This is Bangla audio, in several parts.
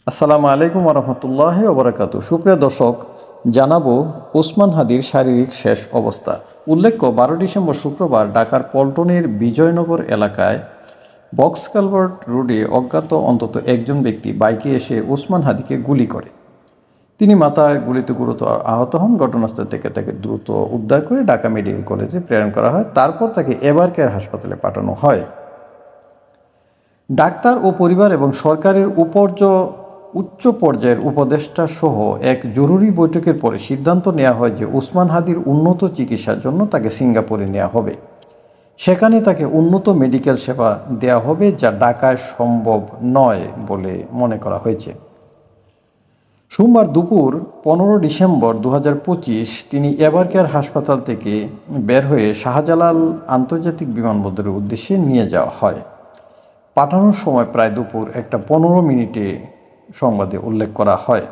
আসসালামু আলাইকুম রহমতুল্লাহ ওবরাকাতু। সুপ্রিয় দর্শক, জানাবো ওসমান হাদির শারীরিক শেষ অবস্থা। উল্লেখ্য, 12 ডিসেম্বর শুক্রবার ঢাকার পল্টনের বিজয়নগর এলাকায় বক্স কালভার্ট রোডে অজ্ঞাত অন্তত একজন ব্যক্তি বাইকে এসে ওসমান হাদিকে গুলি করে। তিনি মাথায় গুলিতে গুরুতর আহত হন। ঘটনাস্থল থেকে তাকে দ্রুত উদ্ধার করে ঢাকা মেডিকেল কলেজে প্রেরণ করা হয়। তারপর তাকে এভার কেয়ার হাসপাতালে পাঠানো হয়। ডাক্তার ও পরিবার এবং সরকারের উচ্চ পর্যায়ের উপদেষ্টা সহ এক জরুরি বৈঠকের পরে সিদ্ধান্ত নেওয়া হয় যে ওসমান হাদির উন্নত চিকিৎসার জন্য তাকে সিঙ্গাপুরে নেওয়া হবে। সেখানে তাকে উন্নত মেডিকেল সেবা দেওয়া হবে, যা ঢাকায় সম্ভব নয় বলে মনে করা হয়েছে। সোমবার দুপুর 15 ডিসেম্বর 2025 তিনি এভার কেয়ার হাসপাতাল থেকে বের হয়ে শাহজালাল আন্তর্জাতিক বিমানবন্দরের উদ্দেশ্যে নিয়ে যাওয়া হয়। পাঠানোর সময় প্রায় দুপুর 1:15 সংবাদে উল্লেখ করা হয়।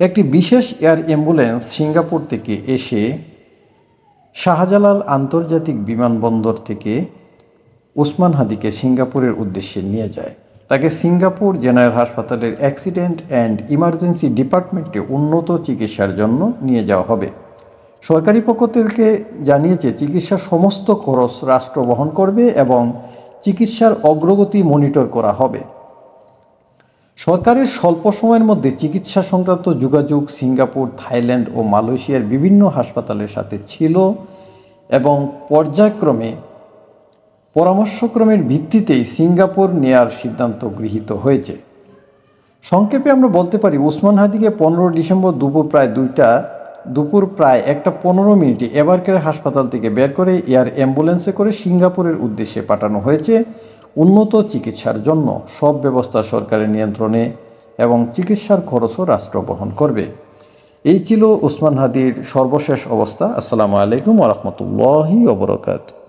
একটি বিশেষ এয়ার অ্যাম্বুলেন্স সিঙ্গাপুর থেকে এসে শাহজালাল আন্তর্জাতিক বিমানবন্দর থেকে ওসমান হাদিকে সিঙ্গাপুরের উদ্দেশ্যে নিয়ে যায়। তাকে সিঙ্গাপুর জেনারেল হাসপাতালের অ্যাক্সিডেন্ট অ্যান্ড ইমার্জেন্সি ডিপার্টমেন্টে উন্নত চিকিৎসার জন্য নিয়ে যাওয়া হবে। সরকারি পক্ষ থেকে জানিয়েছে, চিকিৎসার সমস্ত খরচ রাষ্ট্র বহন করবে এবং চিকিৎসার অগ্রগতি মনিটর করা হবে। সরকারের স্বল্প সময়ের মধ্যে চিকিৎসা সংক্রান্ত যোগাযোগ সিঙ্গাপুর, থাইল্যান্ড ও মালয়েশিয়ার বিভিন্ন হাসপাতালের সাথে ছিল এবং পর্যায়ক্রমে পরামর্শক্রমের ভিত্তিতেই সিঙ্গাপুর নেয়ার সিদ্ধান্ত গৃহীত হয়েছে। সংক্ষেপে আমরা বলতে পারি, ওসমান হাদিকে 15 ডিসেম্বর দুপুর প্রায় 1:15 এভার কেয়ার হাসপাতাল থেকে বের করে এয়ার অ্যাম্বুলেন্সে করে সিঙ্গাপুরের উদ্দেশ্যে পাঠানো হয়েছে উন্নত চিকিৎসার জন্য। সব ব্যবস্থা সরকারের নিয়ন্ত্রণে এবং চিকিৎসার খরচও রাষ্ট্র বহন করবে। এই ছিল ওসমান হাদির সর্বশেষ অবস্থা। আসসালামু আলাইকুম ওয়া রাহমাতুল্লাহি ওয়া বারাকাতুহু।